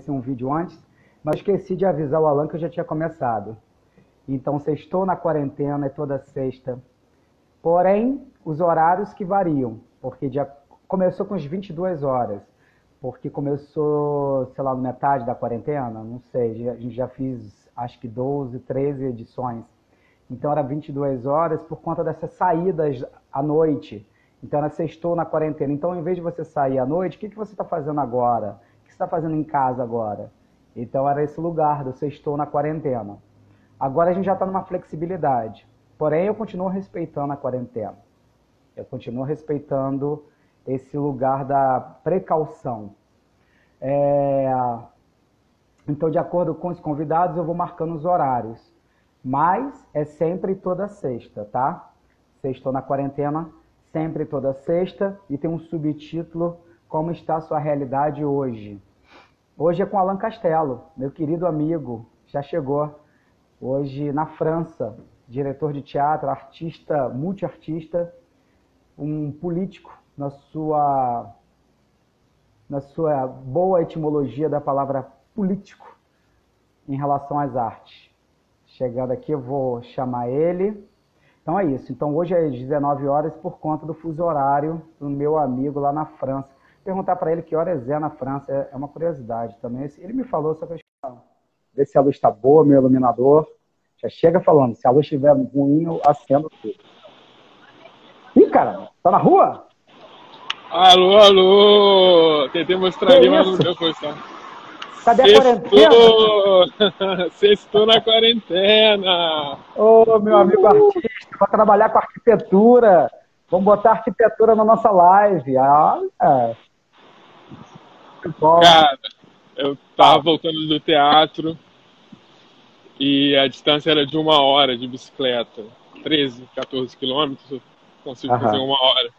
um vídeo antes, mas esqueci de avisar o Alan que eu já tinha começado. Então, sextou na quarentena, é toda sexta. Porém, os horários que variam, porque começou com as 22 horas, porque começou, sei lá, na metade da quarentena, não sei, a gente já fez acho que 12, 13 edições. Então era 22 horas por conta dessas saídas à noite. Então era sextou na quarentena. Então, em vez de você sair à noite, o que você está fazendo agora? O que você está fazendo em casa agora? Então era esse lugar do sextou na quarentena. Agora a gente já está numa flexibilidade. Porém, eu continuo respeitando a quarentena. Eu continuo respeitando esse lugar da precaução. Então, de acordo com os convidados, eu vou marcando os horários. Mas é sempre toda sexta, tá? Sextou na quarentena, sempre toda sexta. E tem um subtítulo, Como está a sua realidade hoje? Hoje é com Alan Castelo, meu querido amigo, já chegou. Hoje na França, diretor de teatro, artista, multiartista, um político na sua boa etimologia da palavra político em relação às artes. Chegando aqui, eu vou chamar ele. Então é isso. Então hoje é às 19 horas por conta do fuso horário do meu amigo lá na França. Perguntar para ele que horas é na França é uma curiosidade também. Ele me falou, só que eu ver se a luz está boa, meu iluminador. Já chega falando, se a luz estiver ruim, eu acendo tudo. Ih, cara, tá na rua? Alô, alô! Tentei mostrar ali, mas não deu posição. Cadê a quarentena? Sextou na quarentena! Ô, meu amigo artista, vou trabalhar com arquitetura. Vamos botar arquitetura na nossa live. Bom. Cara, eu tava voltando do teatro e a distância era de 1 hora de bicicleta. 13, 14 quilômetros, eu consigo fazer 1 hora.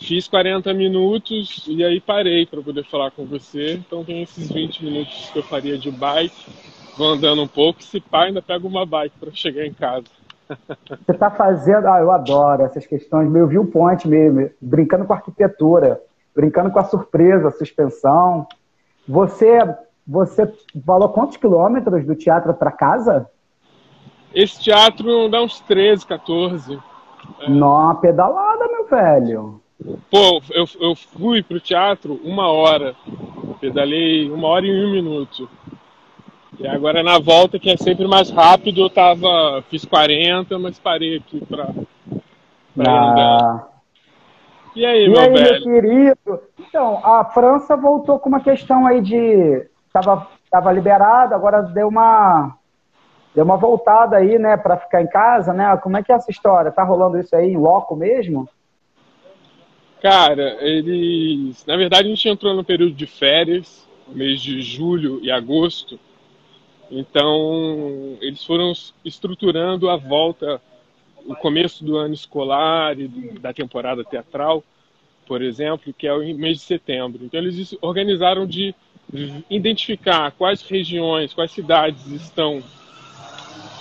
Fiz 40 minutos e aí parei para poder falar com você. Então tem esses 20 minutos que eu faria de bike. Vou andando um pouco, se pá, ainda pego uma bike para chegar em casa. Você está fazendo... eu adoro essas questões, meio viewpoint mesmo, brincando com a arquitetura, brincando com a surpresa, a suspensão. Você falou quantos quilômetros do teatro para casa? Esse teatro dá uns 13, 14. Não, pedalada, meu velho. Pô, eu fui pro teatro 1 hora. Pedalei 1 hora e 1 minuto. E agora na volta, que é sempre mais rápido, fiz 40, mas parei aqui pra ir andando. E aí, meu velho? Meu querido? Então, a França voltou com uma questão aí de... Tava liberado, agora deu uma voltada aí, né, para ficar em casa, né? Como é que é essa história? Tá rolando isso aí em loco mesmo? Cara, na verdade, a gente entrou no período de férias, mês de julho e agosto. Então, eles foram estruturando a volta, o começo do ano escolar e da temporada teatral, por exemplo, que é o mês de setembro. Então, eles organizaram de identificar quais regiões, quais cidades estão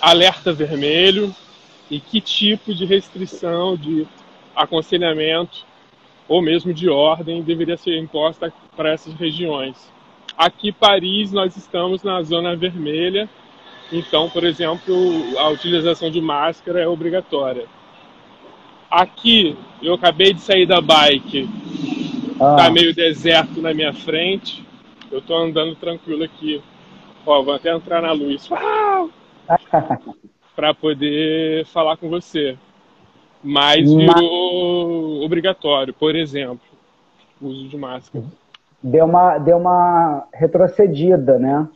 alerta vermelho e que tipo de restrição, de aconselhamento ou mesmo de ordem deveria ser imposta para essas regiões. Aqui, Paris, nós estamos na zona vermelha, então, por exemplo, a utilização de máscara é obrigatória. Aqui, eu acabei de sair da bike, tá meio deserto na minha frente, eu tô andando tranquilo aqui. Ó, vou até entrar na luz para poder falar com você. Mas virou obrigatório, por exemplo, o uso de máscara. Deu uma retrocedida, né?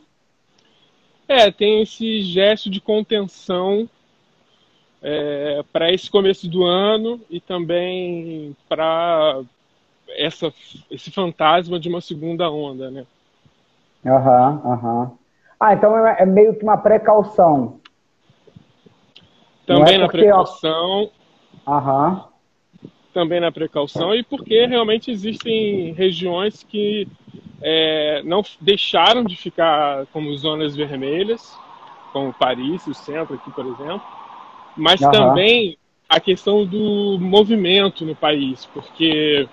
Tem esse gesto de contenção para esse começo do ano e também para esse fantasma de uma segunda onda, né? Então é meio que uma precaução. Também na precaução. Também na precaução e porque realmente existem regiões que não deixaram de ficar como zonas vermelhas, como Paris, o centro aqui, por exemplo, mas também a questão do movimento no país, porque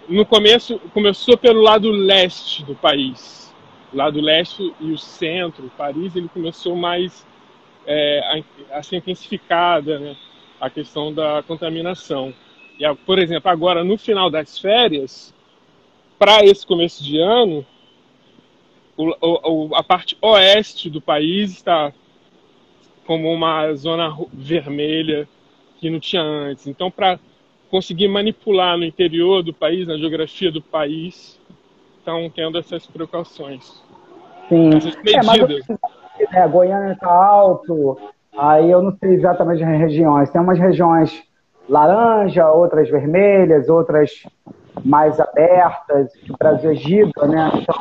no começo, começou pelo lado leste do país. O lado leste e o centro, Paris, ele começou mais a ser intensificada, né, a questão da contaminação. E, por exemplo, agora no final das férias, para esse começo de ano, a parte oeste do país está como uma zona vermelha que não tinha antes. Então, para conseguir manipular no interior do país, na geografia do país, estão tendo essas precauções, Sim. essas Mas medidas. Goiânia está alto, aí eu não sei exatamente as regiões. Tem umas regiões laranja, outras vermelhas, outras mais abertas, que o Brasil é giga, né? Então,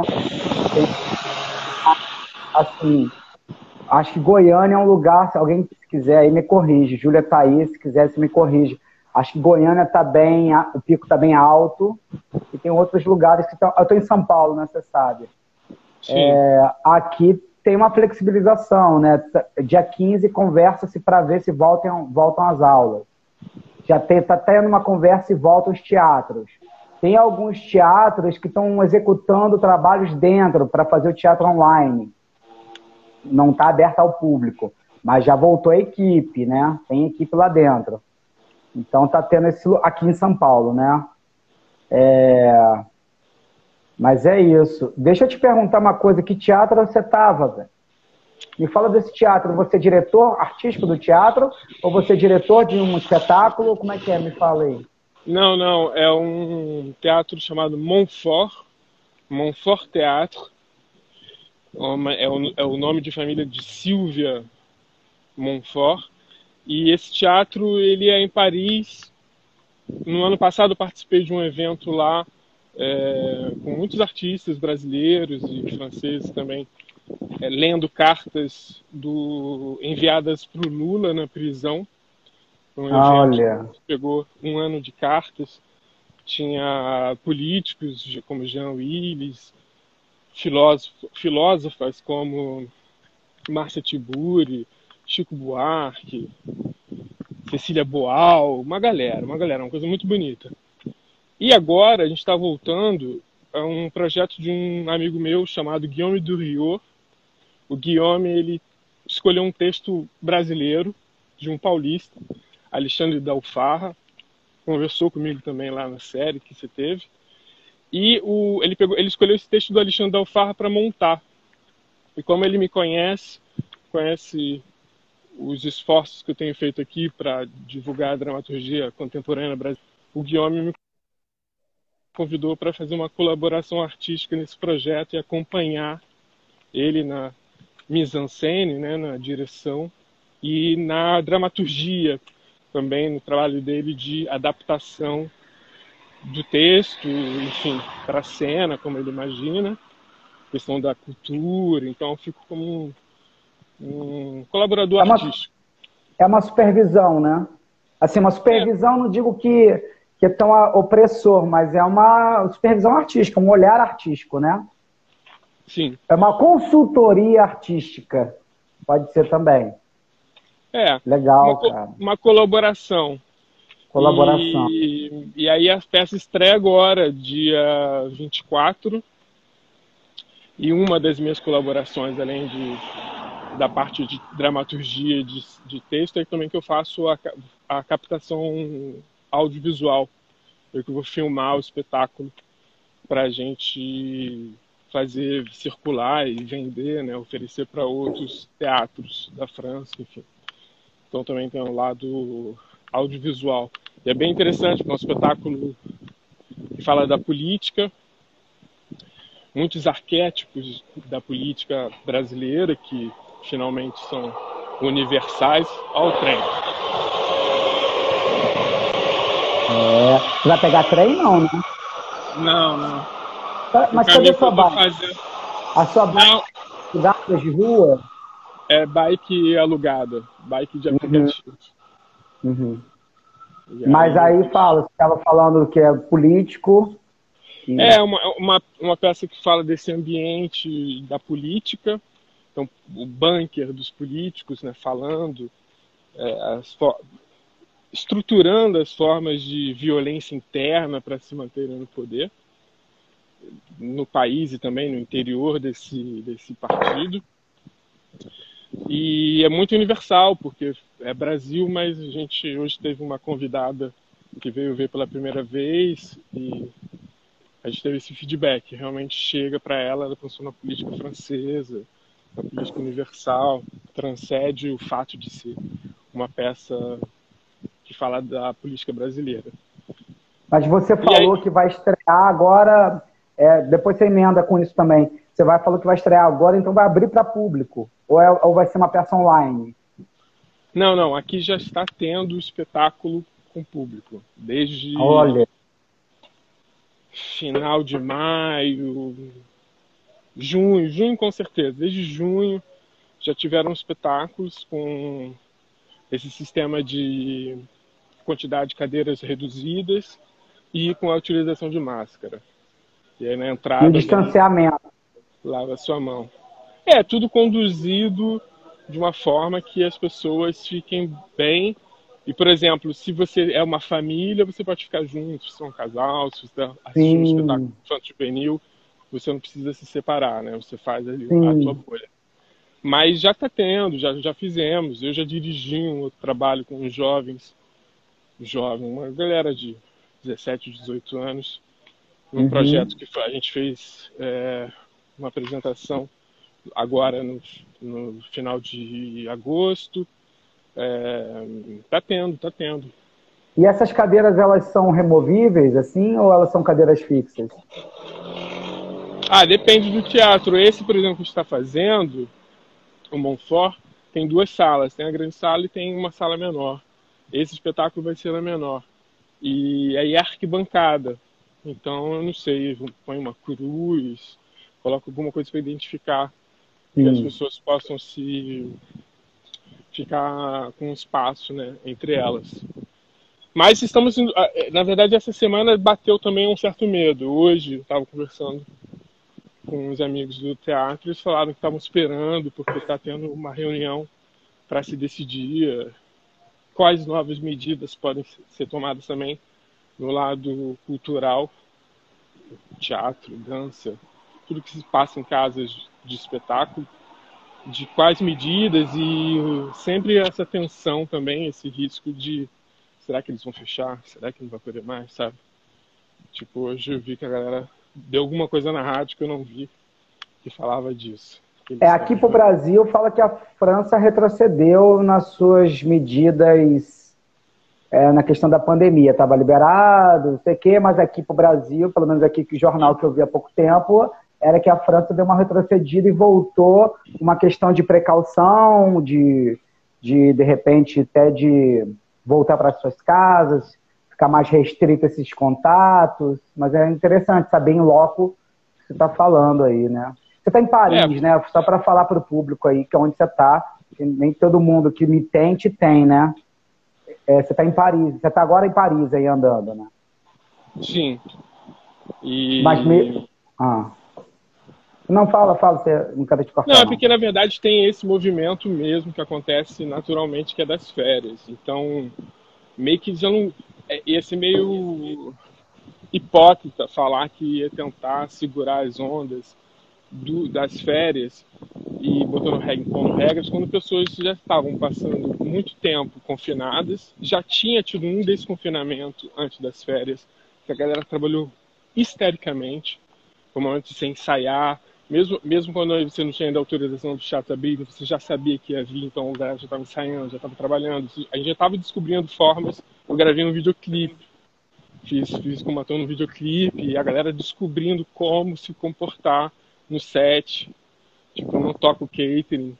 assim, acho que Goiânia é um lugar, se alguém quiser aí me corrige, Júlia tá aí, se quiser se me corrige. Acho que Goiânia está bem, o pico está bem alto, e tem outros lugares que estão. Eu estou em São Paulo, né? Você sabe. Aqui tem uma flexibilização, né? Dia 15 conversa-se para ver se voltam as aulas. Já está tendo uma conversa e voltam os teatros. Tem alguns teatros que estão executando trabalhos dentro para fazer o teatro online. Não está aberto ao público, mas já voltou a equipe, né? Tem equipe lá dentro. Então está tendo esse aqui em São Paulo, né? Mas é isso. Deixa eu te perguntar uma coisa. Que teatro você estava, velho? Me fala desse teatro. Você é diretor artístico do teatro? Ou você é diretor de um espetáculo? Como é que é? Me fala aí. Não, não. É um teatro chamado Montfort. Montfort Teatro. É o nome de família de Silvia Montfort. E esse teatro, ele é em Paris. No ano passado eu participei de um evento lá com muitos artistas brasileiros e franceses também, lendo cartas enviadas para o Lula na prisão. Um evento Olha. que pegou um ano de cartas. Tinha políticos como Jean Willis, filósofas como Márcia Tiburi, Chico Buarque, Cecília Boal, uma galera, uma coisa muito bonita. E agora a gente está voltando a um projeto de um amigo meu chamado Guillaume Duriot. O Guillaume, ele escolheu um texto brasileiro de um paulista, Alexandre da Alfarra, conversou comigo também lá na série que você teve. E ele escolheu esse texto do Alexandre da Alfarra para montar. E como ele me conhece os esforços que eu tenho feito aqui para divulgar a dramaturgia contemporânea brasileira, o Guillaume me convidou para fazer uma colaboração artística nesse projeto e acompanhar ele na mise-en-scène, né, na direção, e na dramaturgia também, no trabalho dele de adaptação do texto, enfim, para a cena, como ele imagina, questão da cultura. Então eu fico como um colaborador artístico. É uma supervisão, né? Assim, uma supervisão, não digo que é tão opressor, mas é uma supervisão artística, um olhar artístico, né? Sim. É uma consultoria artística, pode ser também. Legal, cara. Uma colaboração. Colaboração. E aí a peça estreia agora, dia 24. E uma das minhas colaborações, além da parte de dramaturgia de texto, é também que eu faço a captação audiovisual. Eu que vou filmar o espetáculo para a gente fazer circular e vender, né, oferecer para outros teatros da França, enfim. Então também tem um lado audiovisual. E é bem interessante, porque é um espetáculo que fala da política, muitos arquétipos da política brasileira que finalmente são universais. Olha o trem. Você vai pegar trem, não, né? Não. Mas cadê a sua bike? A sua bike alugada de rua? É bike alugada, bike de aplicativo. Uhum. Mas aí fala, você estava falando que é político. É uma peça que fala desse ambiente da política, então o bunker dos políticos, né, falando, estruturando as formas de violência interna para se manterem no poder, no país e também no interior desse partido. E é muito universal, porque é Brasil, mas a gente hoje teve uma convidada que veio ver pela primeira vez e a gente teve esse feedback. Realmente chega para ela, ela pensou na política francesa, na política universal, transcende o fato de ser uma peça que fala da política brasileira. Mas você E aí, falou que vai estrear agora, depois você emenda com isso também. Você falou que vai estrear agora, então vai abrir para público? Ou vai ser uma peça online? não, aqui já está tendo espetáculo com público, desde Olha, final de maio, junho com certeza, desde junho já tiveram espetáculos com esse sistema de quantidade de cadeiras reduzidas e com a utilização de máscara. E aí na e o entrada distanciamento. lava a sua mão. É tudo conduzido de uma forma que as pessoas fiquem bem. E, por exemplo, se você é uma família, você pode ficar junto, se é um casal, se você está assistindo um espetáculo Sim, infanto-juvenil, você não precisa se separar, né? Você faz ali a tua sim. bolha. Mas já está tendo, já fizemos. Eu já dirigi um outro trabalho com os jovens, uma galera de 17, 18 anos, num projeto Uhum. que a gente fez uma apresentação agora no final de agosto. Tá tendo, tá tendo. E essas cadeiras, elas são removíveis, assim, ou elas são cadeiras fixas? Ah, depende do teatro. Esse, por exemplo, que a gente está fazendo, o Montfort, tem duas salas. Tem a grande sala e tem uma sala menor. Esse espetáculo vai ser na menor. E aí é arquibancada. Então, eu não sei, põe uma cruz, coloca alguma coisa para identificar que as Sim. pessoas possam se ficar com um espaço, né, entre elas. Mas estamos indo, na verdade essa semana bateu também um certo medo. Hoje eu estava conversando com os amigos do teatro, eles falaram que estavam esperando porque está tendo uma reunião para se decidir quais novas medidas podem ser tomadas também no lado cultural, teatro, dança, tudo que se passa em casas de espetáculo, de quais medidas e sempre essa tensão também, esse risco de será que eles vão fechar? Será que não vai poder mais, sabe? Tipo, hoje eu vi que a galera deu alguma coisa na rádio que eu não vi que falava disso. Que eles estão Aqui de para o olho. Brasil, fala que a França retrocedeu nas suas medidas na questão da pandemia. Estava liberado, não sei o quê, mas aqui para o Brasil, pelo menos aqui que o jornal que eu vi há pouco tempo, era que a França deu uma retrocedida e voltou uma questão de precaução, de repente, até de voltar para suas casas, ficar mais restrito a esses contatos. Mas é interessante saber em loco o que você está falando aí, né? Você está em É, Paris, né? Só para falar para o público aí, que é onde você está. Nem todo mundo que me tem, te tem, né? Você está em Paris. Você está agora em Paris aí andando, né? sim. Mas E ah. Não, fala, você não quero te não, cortar, é não. porque na verdade tem esse movimento mesmo que acontece naturalmente, que é das férias. Então, meio que já não ia ser meio hipócrita falar que ia tentar segurar as ondas das férias e impondo regras quando pessoas já estavam passando muito tempo confinadas, já tinha tido um desconfinamento antes das férias, que a galera trabalhou histericamente, como antes sem ensaiar, mesmo quando você não tinha ainda autorização do teatro abrir, você já sabia que ia vir, então o galera já estava ensaiando, já estava trabalhando, a gente já estava descobrindo formas. Eu gravei um videoclipe, fiz como ator no videoclipe, e a galera descobrindo como se comportar no set. Tipo, não toca o catering,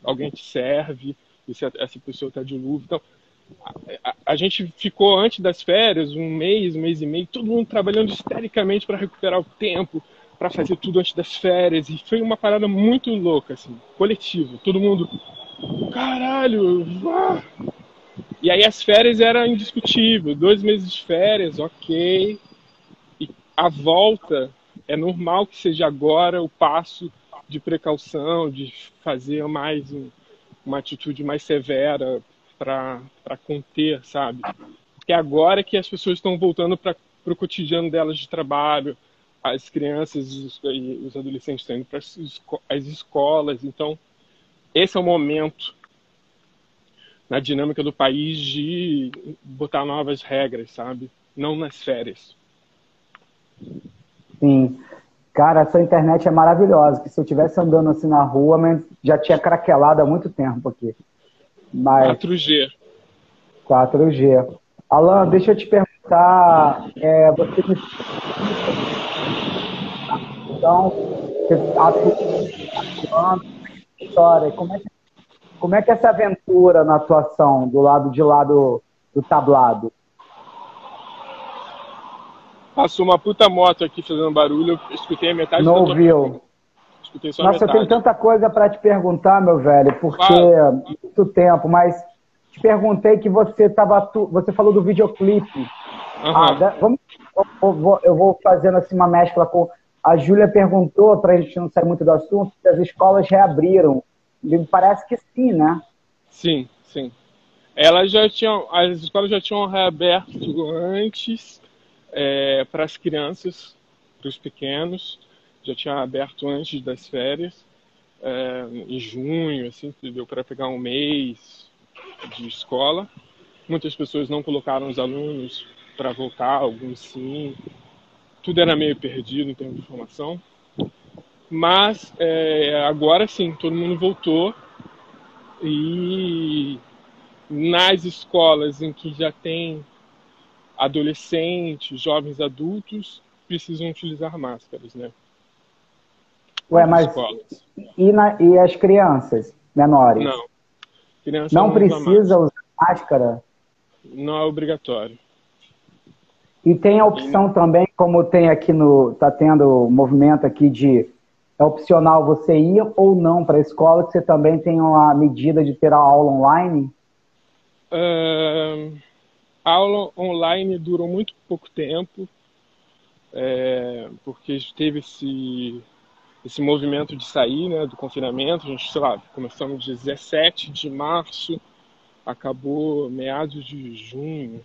alguém te serve, e se essa pessoa tá de luva. Então, a gente ficou antes das férias, um mês e meio, todo mundo trabalhando histericamente para recuperar o tempo, para fazer tudo antes das férias. E foi uma parada muito louca, assim, coletiva. Todo mundo, caralho, ah! E aí as férias era indiscutível, 2 meses de férias, ok. E a volta é normal que seja agora o passo de precaução, de fazer mais uma atitude mais severa para conter, sabe? Porque agora é que as pessoas estão voltando para o cotidiano delas de trabalho, as crianças e os adolescentes estão indo para as escolas. Então, esse é o momento na dinâmica do país de botar novas regras, sabe? Não nas férias. Sim. Cara, essa internet é maravilhosa, que se eu estivesse andando assim na rua, mas já tinha craquelado há muito tempo aqui. Mas 4G. 4G. Alan, deixa eu te perguntar, você me então, você atuando, história, como é que é essa aventura na atuação, do lado de lá do tablado? Passou uma puta moto aqui fazendo barulho, eu escutei a metade Não da tua pergunta. ouviu? Escutei só a Nossa, eu tenho metade. tanta coisa para te perguntar, meu velho, porque Fala. muito tempo, mas te perguntei que você falou do videoclipe. Aham. Eu vou fazendo assim uma mescla com. A Júlia perguntou, para a gente não sair muito do assunto, se as escolas reabriram. Me parece que sim, né? Sim, sim. As escolas já tinham reaberto antes para as crianças, para os pequenos. Já tinha aberto antes das férias, em junho, assim, que deu para pegar um mês de escola. Muitas pessoas não colocaram os alunos para voltar, alguns sim. Tudo era meio perdido em termos de informação. Mas agora sim, todo mundo voltou e nas escolas em que já tem adolescentes, jovens adultos, precisam utilizar máscaras, né? Ué, Nas mas escolas. e as crianças menores? Não, criança Não não usa precisa máscara. usar máscara? Não é obrigatório. E tem a E, opção também, como tem aqui tá tendo movimento aqui de é opcional você ir ou não para a escola, que você também tem uma medida de ter a aula online? a aula online durou muito pouco tempo, porque teve esse movimento de sair, né, do confinamento. A gente, sei lá, começamos dia 17 de março, acabou meados de junho,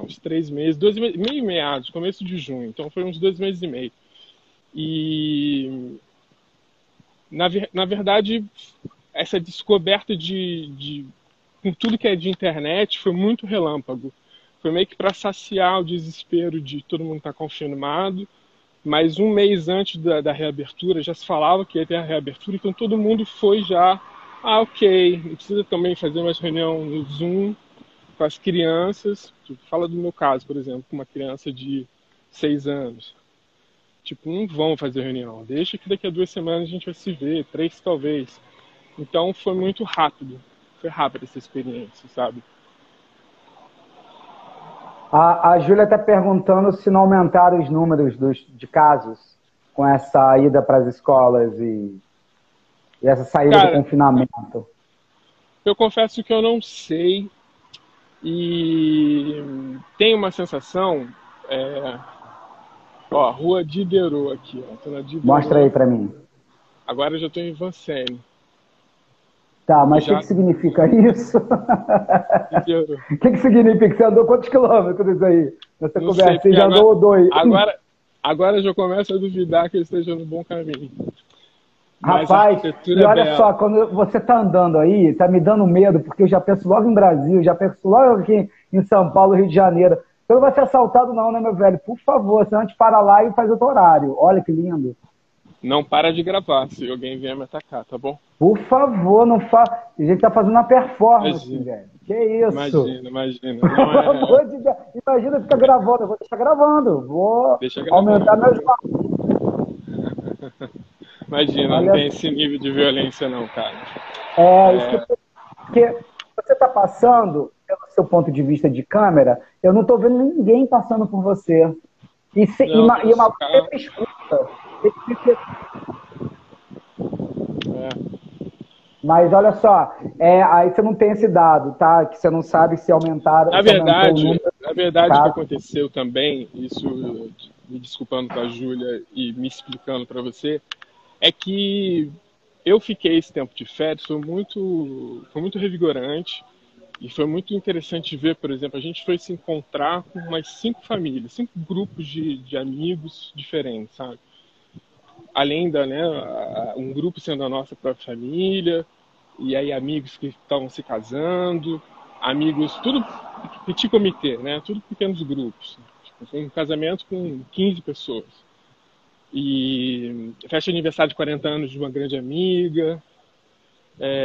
uns 3 meses, meio meados, começo de junho, então foi uns 2 meses e meio. E, na verdade, essa descoberta com tudo que é de internet foi muito relâmpago. Foi meio que para saciar o desespero de todo mundo estar confirmado, mas um mês antes da reabertura já se falava que ia ter a reabertura, então todo mundo foi já, ok, não precisa também fazer mais reunião no Zoom com as crianças. Fala do meu caso, por exemplo, com uma criança de 6 anos. Tipo, não vão fazer reunião, deixa que daqui a 2 semanas a gente vai se ver, 3 talvez. Então foi muito rápido, foi rápida essa experiência, sabe? A Júlia está perguntando se não aumentaram os números de casos com essa ida para as escolas e essa saída do Cara, confinamento. eu confesso que eu não sei e tenho uma sensação, Rua Diderot aqui, ó, tô na Mostra aí Diderot, para mim. agora eu já tô em Vincennes, Tá, e mas o que já que significa isso? Diderot. O que que significa? Você andou quantos quilômetros isso aí? Nessa Não sei, conversa? Você porque já andou dois. agora eu já começo a duvidar que eu esteja no bom caminho. Mas a Rapaz, arquitetura e é olha só, bela. quando você tá andando aí, tá me dando medo, porque eu já penso logo em Brasil, já penso logo aqui em São Paulo, Rio de Janeiro. Você não vai ser assaltado não, né, meu velho? Por favor, senão a gente para lá e faz outro horário. Olha que lindo. Não para de gravar se alguém vier me atacar, tá bom? Por favor, não faça. A gente tá fazendo uma performance, Imagina, velho. Que isso? imagina. Pelo Não é. amor de Deus. Imagina ficar gravando. Eu vou deixar gravando. Vou Deixa aumentar gravando. meus. Imagina, não Olha, tem esse nível de violência, não, cara. isso que eu. Porque você está passando, pelo seu ponto de vista de câmera, eu não estou vendo ninguém passando por você. Não, E uma os voz caras. sempre escuta. Sempre. É. Mas olha só, aí você não tem esse dado, tá? Que você não sabe se aumentaram, se aumentou o número Na de verdade, o que casos. aconteceu também, isso me desculpando com a Júlia e me explicando para você, é que eu fiquei esse tempo de férias, foi muito revigorante e foi muito interessante ver, por exemplo, a gente foi se encontrar com umas 5 famílias, 5 grupos de amigos diferentes, sabe? Além da, né, um grupo sendo a nossa própria família, e aí amigos que estavam se casando, amigos, tudo petit comité, né? Tudo pequenos grupos. Tipo, foi um casamento com 15 pessoas. E festa de aniversário de 40 anos de uma grande amiga,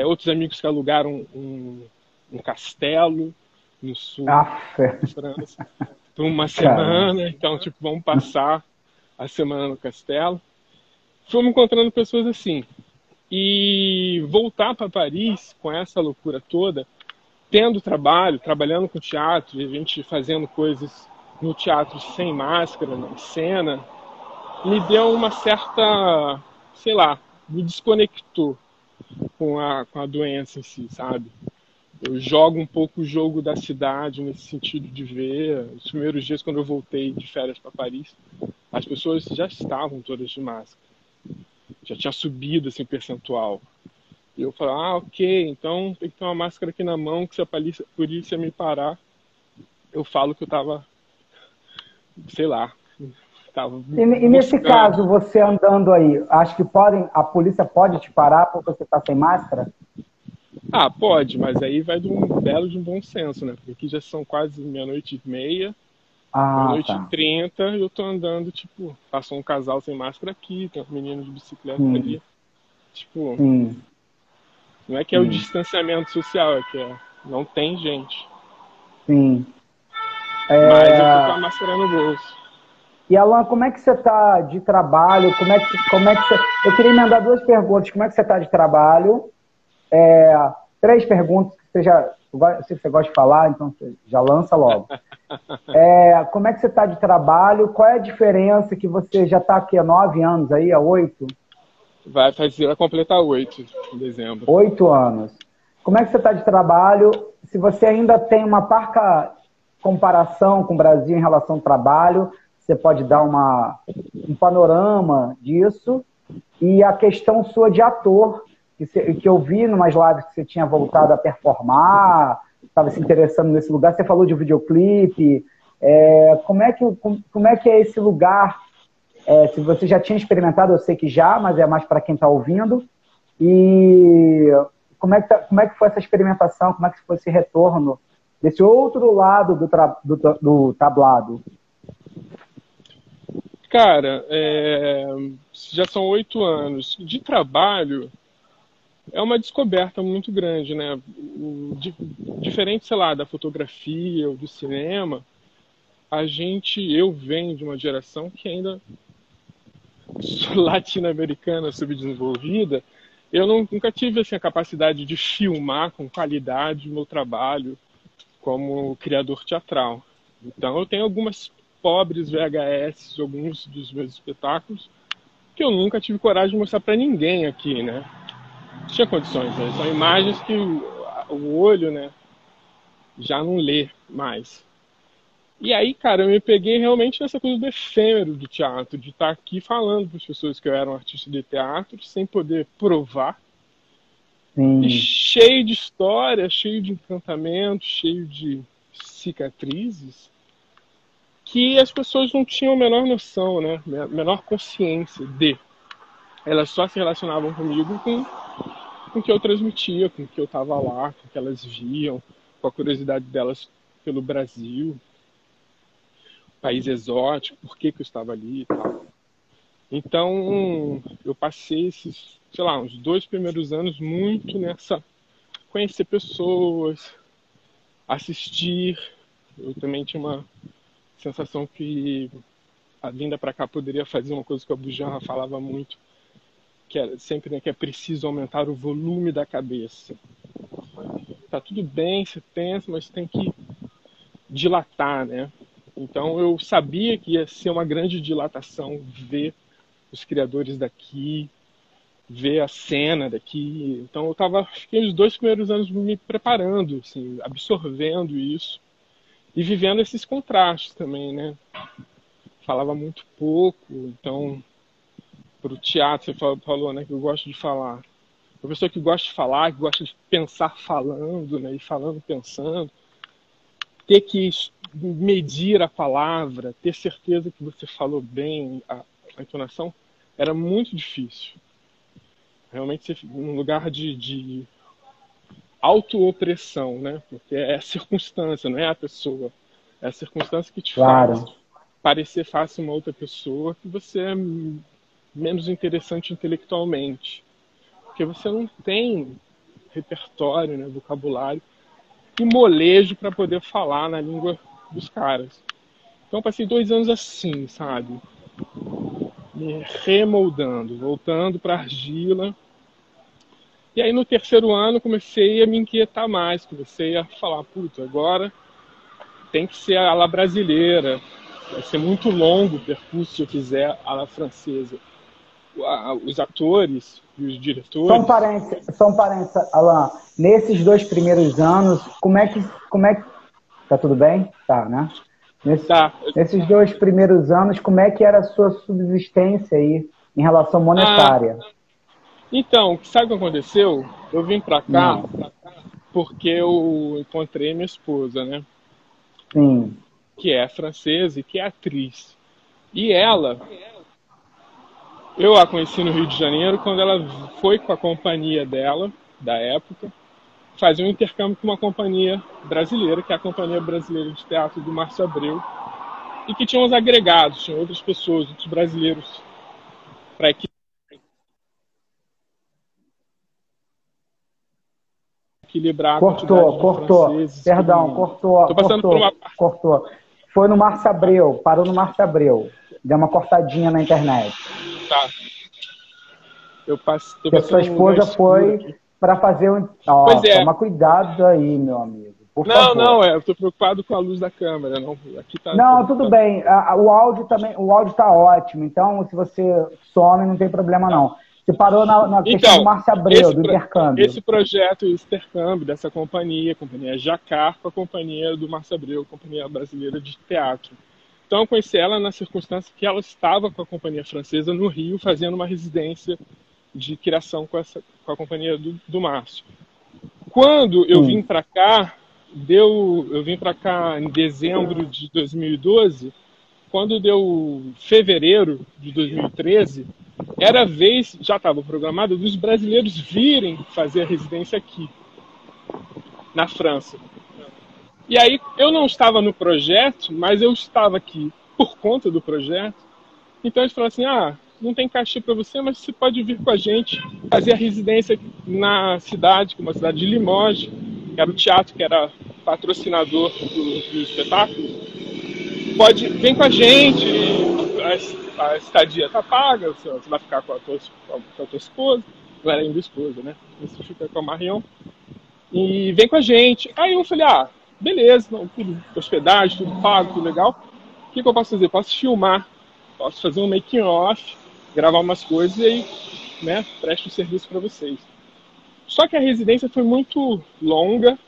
outros amigos que alugaram um castelo no sul Aff, da França por uma caramba. semana. Então, tipo, vamos passar a semana no castelo. Fomos encontrando pessoas assim. E voltar para Paris com essa loucura toda, tendo trabalho, trabalhando com teatro, e a gente fazendo coisas no teatro sem máscara, na cena, me deu uma certa, sei lá, me desconectou com a doença em si, sabe? Eu jogo um pouco o jogo da cidade nesse sentido de ver. Os primeiros dias, quando eu voltei de férias para Paris, as pessoas já estavam todas de máscara. Já tinha subido assim, o percentual. E eu falei, ah, ok, então tem que ter uma máscara aqui na mão, que se a polícia me parar, eu falo que eu tava, sei lá, tava E nesse buscando. caso, você andando aí, acho que a polícia pode te parar porque você está sem máscara? Ah, pode, mas aí vai de um belo de um bom senso, né? Porque aqui já são quase meia-noite e meia, Ah, meia-noite e tá. 30, e eu tô andando, tipo, passou um casal sem máscara aqui, tem um menino de bicicleta Sim, ali. Tipo, sim, não é que é o sim, distanciamento social, é que não tem gente. sim. Mas eu tô com a máscara no bolso. E Alan, como é que você está de trabalho? Como é que você... Eu queria emendar duas perguntas. Como é que você está de trabalho? Três perguntas que você já... Eu sei que você gosta de falar, então você já lança logo. Como é que você está de trabalho? Qual é a diferença que você já está aqui há 9 anos aí, há 8? Vai completar 8 em dezembro. 8 anos. Como é que você está de trabalho? Se você ainda tem uma parca comparação com o Brasil em relação ao trabalho, você pode dar um panorama disso. E a questão sua de ator, que eu vi em umas lives que você tinha voltado a performar, estava se interessando nesse lugar. Você falou de videoclipe. Como é que é esse lugar? Se você já tinha experimentado, eu sei que já, mas é mais para quem está ouvindo. E como é que foi essa experimentação? Como é que foi esse retorno desse outro lado do tablado? Cara, já são 8 anos. De trabalho, é uma descoberta muito grande, né? Diferente, sei lá, da fotografia ou do cinema, eu venho de uma geração que ainda latino-americana, subdesenvolvida. Eu nunca tive assim, a capacidade de filmar com qualidade o meu trabalho como criador teatral. Então eu tenho algumas pobres VHS de alguns dos meus espetáculos que eu nunca tive coragem de mostrar para ninguém aqui, né? Não tinha condições, né? São imagens que o olho, né, já não lê mais. E aí, cara, eu me peguei realmente nessa coisa do efêmero do teatro, de estar aqui falando para as pessoas que eu era um artista de teatro, sem poder provar, e Sim, cheio de história, cheio de encantamento, cheio de cicatrizes, que as pessoas não tinham a menor noção, né? A menor consciência de. Elas só se relacionavam comigo com o que eu transmitia, com o que eu estava lá, com o que elas viam, com a curiosidade delas pelo Brasil, país exótico, por que eu estava ali e tal. Então, eu passei esses, sei lá, uns 2 primeiros anos muito nessa conhecer pessoas, assistir. Eu também tinha uma sensação que a vinda para cá poderia fazer uma coisa que o Bujanra falava muito, que era sempre, né, que é preciso aumentar o volume da cabeça. Tá tudo bem, você pensa, mas tem que dilatar, né? Então eu sabia que ia ser uma grande dilatação ver os criadores daqui, ver a cena daqui. Então fiquei os 2 primeiros anos me preparando, assim, absorvendo isso e vivendo esses contrastes também, né? Falava muito pouco, então pro teatro, você falou, né, que eu gosto de falar. uma pessoa que gosta de falar, que gosta de pensar falando, né? E falando pensando. Ter que medir a palavra, ter certeza que você falou bem a entonação, era muito difícil. Realmente, você fica num lugar de auto-opressão, né? Porque é a circunstância, não é a pessoa. É a circunstância que te faz Claro. parecer fácil uma outra pessoa, que você é menos interessante intelectualmente. Porque você não tem repertório, né, vocabulário e molejo para poder falar na língua dos caras. Então, passei 2 anos assim, sabe? Me remoldando, voltando para argila. E aí, no terceiro ano, comecei a me inquietar mais. Comecei a falar, puta, agora tem que ser a la brasileira. Vai ser muito longo o percurso se eu fizer a la francesa. Os atores e os diretores... Só um parênteses, Alan. Nesses 2 primeiros anos, como é que tá tudo bem? Tá, né? Tá. Nesses 2 primeiros anos, como é que era a sua subsistência aí em relação monetária? Então, sabe o que aconteceu? Eu vim pra cá Não. porque eu encontrei minha esposa, né? Sim. Que é francesa e que é atriz. E ela, eu a conheci no Rio de Janeiro quando ela foi com a companhia dela, da época, fazer um intercâmbio com uma companhia brasileira, que é a Companhia Brasileira de Teatro do Márcio Abreu, e que tinha uns agregados, tinha outras pessoas, outros brasileiros, para equilibrar a quantidade de Cortou. franceses que Perdão, iam. Estou passando por uma parte. cortou. Foi no Márcio Abreu, parou no Márcio Abreu. Deu uma cortadinha na internet. Tá. Estou Que a sua passando um lugar esposa escuro foi aqui. para fazer um... Pois é. Toma cuidado aí, meu amigo. Por Não, favor. eu estou preocupado com a luz da câmera. Não, aqui tá, Não, tudo bem. O áudio também, o áudio está ótimo. Então, se você some, não tem problema não. Você parou na questão do Então, Márcio Abreu, do intercâmbio. esse projeto, esse intercâmbio dessa companhia, a Companhia Jacquard, com a companhia do Márcio Abreu, a Companhia Brasileira de Teatro. Então, eu conheci ela na circunstância que ela estava com a companhia francesa no Rio, fazendo uma residência de criação com a companhia do Márcio. Quando eu vim para cá, eu vim para cá em dezembro de 2012, quando deu fevereiro de 2013, era a vez, já estava programado, dos brasileiros virem fazer a residência aqui, na França. E aí eu não estava no projeto, mas eu estava aqui por conta do projeto. Então eles falaram assim, não tem cachê para você, mas você pode vir com a gente fazer a residência na cidade, que é uma cidade de Limoges, que era o teatro que era patrocinador do espetáculo. Vem com a gente, a estadia tá paga, você vai ficar com a tua esposa, não era ainda esposa, né? Você fica com a Marion, e vem com a gente. Aí eu falei, beleza, tudo, hospedagem, tudo pago, tudo legal. O que eu posso fazer? Posso filmar, posso fazer um making off, gravar umas coisas e aí, né, presto o serviço para vocês. Só que a residência foi muito longa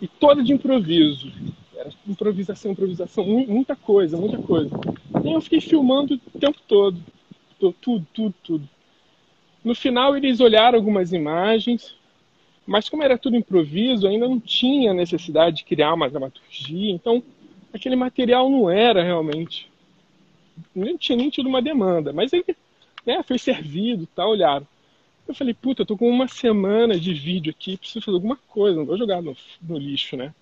e toda de improviso. Era improvisação, muita coisa. E eu fiquei filmando o tempo todo. Tudo. No final, eles olharam algumas imagens, mas como era tudo improviso, ainda não tinha necessidade de criar uma dramaturgia. Então, aquele material não era realmente... Nem tinha nem tido uma demanda. Mas aí, né, foi servido, olharam. Eu falei, eu tô com uma semana de vídeo aqui, preciso fazer alguma coisa, não vou jogar no lixo, né?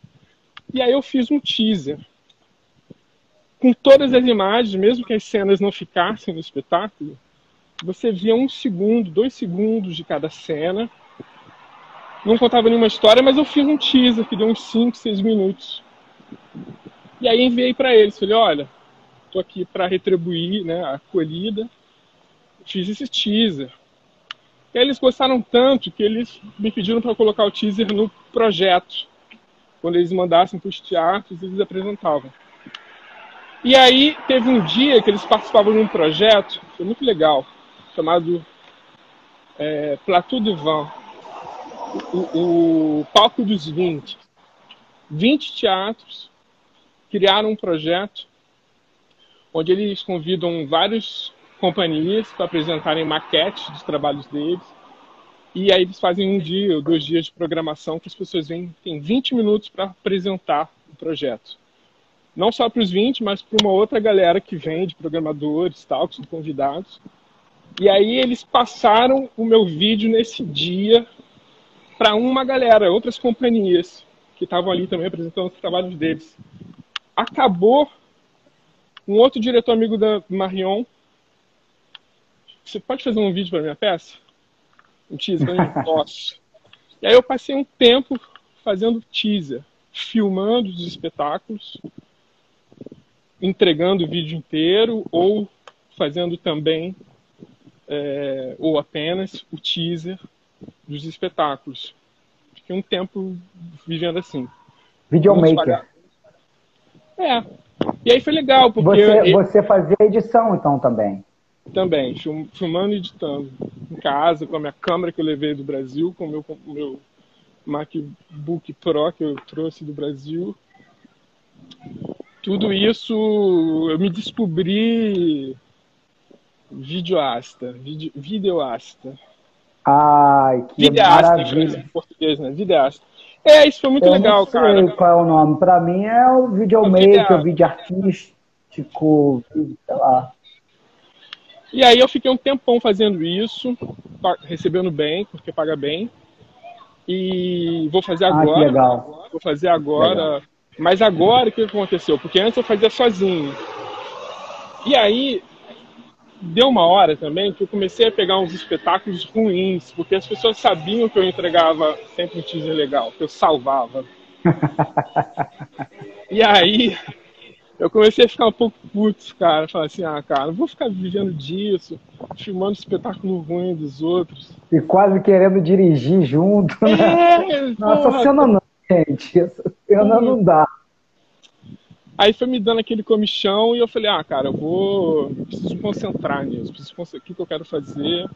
E aí eu fiz um teaser com todas as imagens, mesmo que as cenas não ficassem no espetáculo, você via 1 segundo, 2 segundos de cada cena. Não contava nenhuma história, mas eu fiz um teaser que deu uns 5, 6 minutos. E aí enviei para eles, falei, olha, tô aqui para retribuir, né, a acolhida. Fiz esse teaser. E aí eles gostaram tanto que eles me pediram para colocar o teaser no projeto. Quando eles mandassem para os teatros, eles apresentavam. E aí teve um dia que eles participavam de um projeto, foi muito legal, chamado Plateau de Vin, o Palco dos 20. 20 teatros criaram um projeto onde eles convidam várias companhias para apresentarem maquetes dos trabalhos deles. E aí eles fazem 1 dia ou 2 dias de programação que as pessoas vêm, tem 20 minutos para apresentar o projeto. Não só para os 20, mas para uma outra galera que vem, de programadores e tal, que são convidados. E aí eles passaram o meu vídeo nesse dia para uma galera, outras companhias, que estavam ali também apresentando os trabalhos deles. Acabou, um outro diretor amigo da Marion, você pode fazer um vídeo para minha peça? Um teaser para mim? Posso. E aí eu passei um tempo fazendo teaser, filmando os espetáculos, entregando o vídeo inteiro, ou fazendo também, ou apenas, o teaser dos espetáculos. Fiquei um tempo vivendo assim. Videomaker. E aí foi legal, porque... Você fazia edição, então, também? Também, filmando e editando. Em casa, com a minha câmera que eu levei do Brasil, com o meu MacBook Pro que eu trouxe do Brasil. Tudo isso, eu me descobri videoasta. Ai, que Videasta, maravilha. em português, né? Videasta. Isso foi muito legal, cara. Eu não sei qual é o nome. Para mim é o videomaker, o vídeo artístico, sei lá. E aí eu fiquei um tempão fazendo isso, recebendo bem, porque paga bem. E vou fazer agora. Que legal. Vou fazer agora. Legal. Mas agora o que aconteceu? Porque antes eu fazia sozinho. E aí deu uma hora também que eu comecei a pegar uns espetáculos ruins, porque as pessoas sabiam que eu entregava sempre um teaser legal, que eu salvava. E aí eu comecei a ficar um pouco puto, cara. Falar assim, cara, não vou ficar vivendo disso, filmando espetáculo ruim dos outros. E quase querendo dirigir junto, né? Nossa, cena não, gente. Essa cena não dá. Aí foi me dando aquele comichão e eu falei, cara, preciso me concentrar nisso. O que eu quero fazer,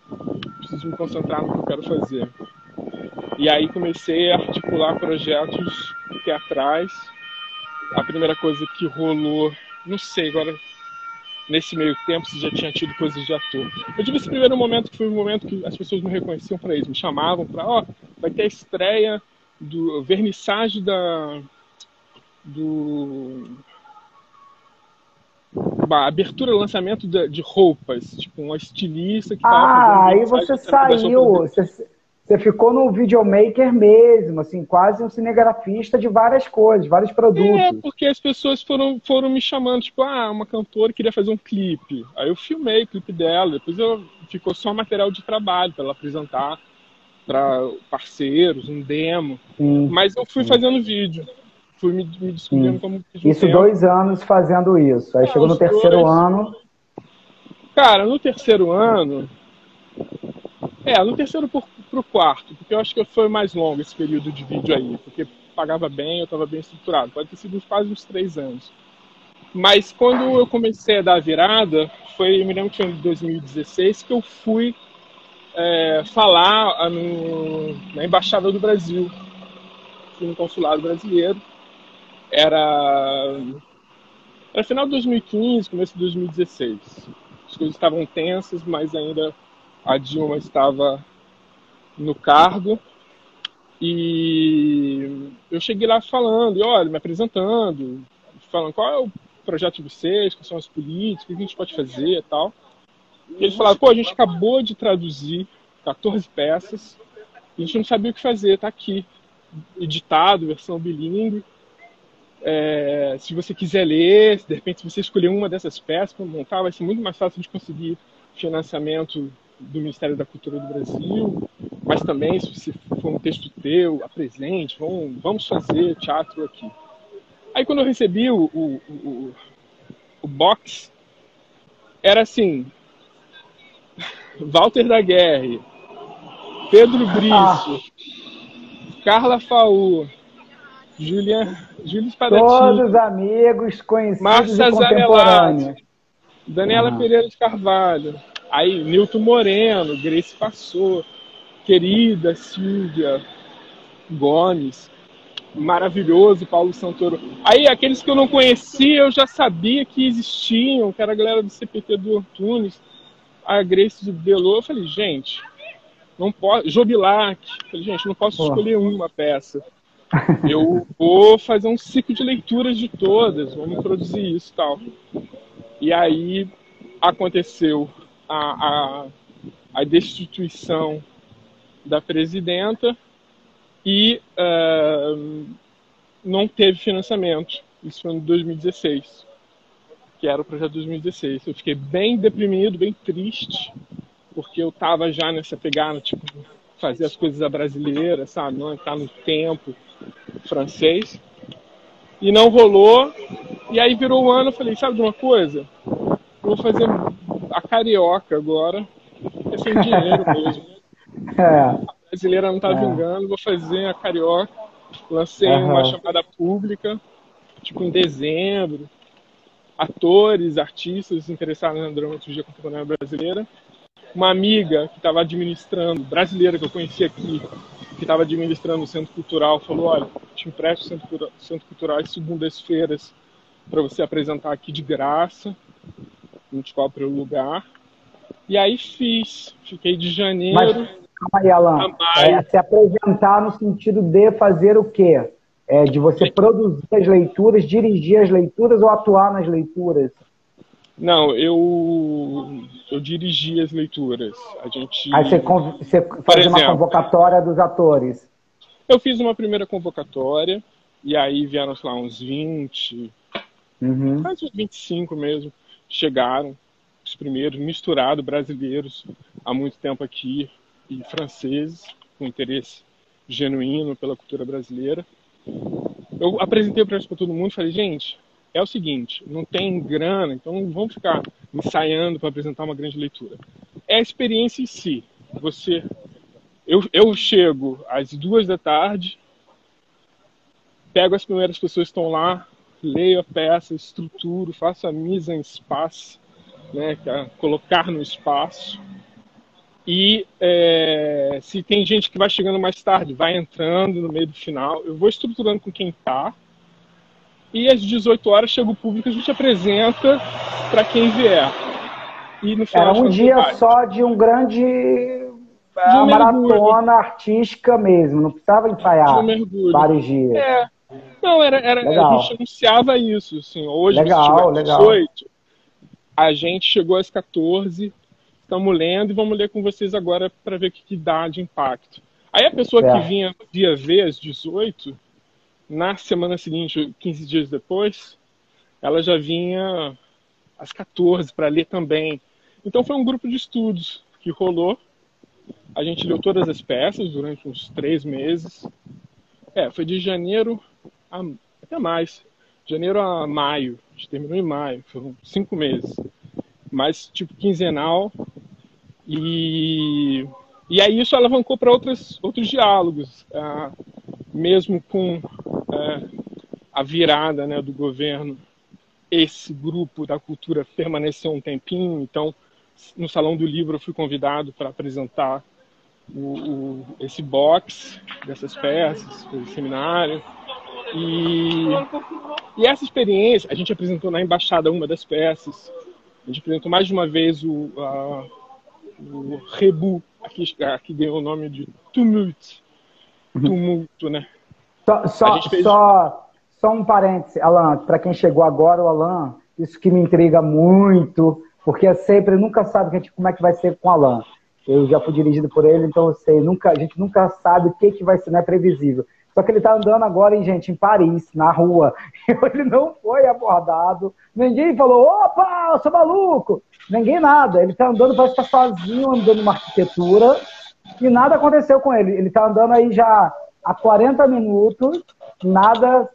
preciso me concentrar no que eu quero fazer. E aí comecei a articular projetos teatrais. A primeira coisa que rolou, não sei, agora nesse meio tempo se já tinha tido coisas de ator. Eu tive esse primeiro momento que foi um momento que as pessoas me reconheciam para isso, me chamavam para, vai ter a estreia do vernissage uma abertura, lançamento de roupas, tipo uma estilista que estava aí você saiu, você ficou no videomaker mesmo, assim, quase um cinegrafista de várias coisas, vários produtos. Porque as pessoas foram me chamando, tipo, uma cantora queria fazer um clipe. Aí eu filmei o clipe dela, depois ficou só material de trabalho para ela apresentar para parceiros, um demo. Mas eu fui fazendo vídeo, fui me descobrindo como... Isso 2 anos fazendo isso, aí chegou no terceiro ano... Cara, no terceiro ano... no terceiro pro quarto, porque eu acho que foi mais longo esse período de vídeo aí, porque pagava bem, eu estava bem estruturado. Pode ter sido quase uns 3 anos. Mas quando eu comecei a dar a virada, eu me lembro que foi em 2016 que eu fui falar na Embaixada do Brasil. Fui no consulado brasileiro. Era final de 2015, começo de 2016. As coisas estavam tensas, mas ainda a Dilma estava no cargo. E eu cheguei lá falando, me apresentando, falando qual é o projeto de vocês, quais são as políticas, o que a gente pode fazer e tal. E eles falaram, a gente acabou de traduzir 14 peças, a gente não sabia o que fazer, tá aqui, editado, versão bilíngue. Se você quiser ler, de repente se você escolher uma dessas peças para montar, vai ser muito mais fácil de conseguir financiamento do Ministério da Cultura do Brasil, mas também se você for um texto teu, apresente, vamos fazer teatro aqui. Aí quando eu recebi o box, era assim, Walter Daguerre, Pedro Brisso, Carla Faur, Júlio Spadacini, todos amigos, conhecidos Márcia e contemporâneos. Zarelatti, Daniela Pereira de Carvalho, aí Nilton Moreno, Grace Passou, querida Silvia Gomes, maravilhoso Paulo Santoro. Aí aqueles que eu não conhecia, eu já sabia que existiam, que era a galera do CPT do Antunes, a Grace de Belô. Eu falei, gente, não posso. Jobilac. Falei, gente, não posso Pô. escolher uma peça. Eu vou fazer um ciclo de leituras de todas, vamos produzir isso e tal. E aí aconteceu a destituição da presidenta e não teve financiamento. Isso foi em 2016, que era o projeto de 2016. Eu fiquei bem deprimido, bem triste, porque eu estava já nessa pegada, tipo, fazer as coisas à brasileira, sabe? Não entrar no tempo francês. E não rolou. E aí virou o ano, eu falei, sabe de uma coisa? Eu vou fazer a carioca agora, é sem dinheiro mesmo. A brasileira não tá vingando, vou fazer a carioca. Lancei uma chamada pública, tipo, em dezembro. Atores, artistas interessados na dramaturgia contemporânea brasileira. Uma amiga que estava administrando, brasileira que eu conheci aqui, que estava administrando o Centro Cultural, falou, olha, te empresto o Centro Cultural às segundas-feiras para você apresentar aqui de graça, não te cobro o lugar. E aí fiquei de janeiro... Mas, calma aí, Alan, se apresentar no sentido de fazer o quê? De você produzir as leituras, dirigir as leituras ou atuar nas leituras? Não, eu dirigi as leituras. Aí você faz uma convocatória dos atores. Eu fiz uma primeira convocatória, e aí vieram, sei lá, uns 20, quase uns 25 mesmo, chegaram, os primeiros, misturados, brasileiros, há muito tempo aqui, e franceses, com interesse genuíno pela cultura brasileira. Eu apresentei o projeto para todo mundo e falei, gente, é o seguinte, não tem grana, então não vamos ficar ensaiando para apresentar uma grande leitura. É a experiência em si. Eu chego às 2 da tarde, pego as primeiras pessoas que estão lá, leio a peça, estruturo, faço a mise en espace, né, que é colocar no espaço. E se tem gente que vai chegando mais tarde, vai entrando no meio do final, eu vou estruturando com quem está. E às 18 horas chega o público, a gente apresenta para quem vier. E no final era um dia só de um grande maratona artística mesmo, não precisava ensaiar vários dias. Não, a gente anunciava isso. Assim, hoje, se tiver 18, a gente chegou às 14, estamos lendo e vamos ler com vocês agora para ver o que dá de impacto. Aí a pessoa que vinha dia ver às 18... na semana seguinte, 15 dias depois, ela já vinha às 14 para ler também. Então foi um grupo de estudos que rolou. A gente leu todas as peças durante uns 3 meses. Foi de janeiro até mais. Janeiro a maio. A gente terminou em maio. Foram 5 meses. Mas tipo quinzenal. E aí isso alavancou para outros diálogos. Mesmo com a virada, né, do governo, esse grupo da cultura permaneceu um tempinho. Então, no Salão do Livro, eu fui convidado para apresentar esse box dessas peças, esse seminário. E essa experiência, a gente apresentou na Embaixada uma das peças, a gente apresentou mais de uma vez o Rebut, que ganhou o nome de Tumult. Tumulto, né? Só um parêntese, Alan, para quem chegou agora, o Alan, isso que me intriga muito, porque nunca sabe como é que vai ser com o Alan. Eu já fui dirigido por ele, então eu sei, a gente nunca sabe o que vai ser, não é previsível. Só que ele está andando agora, em Paris, na rua. Ele não foi abordado, ninguém falou, opa, eu sou maluco. Ninguém nada, ele está andando, parece que está sozinho, andando numa arquitetura, e nada aconteceu com ele. Ele está andando aí já há 40 minutos, nada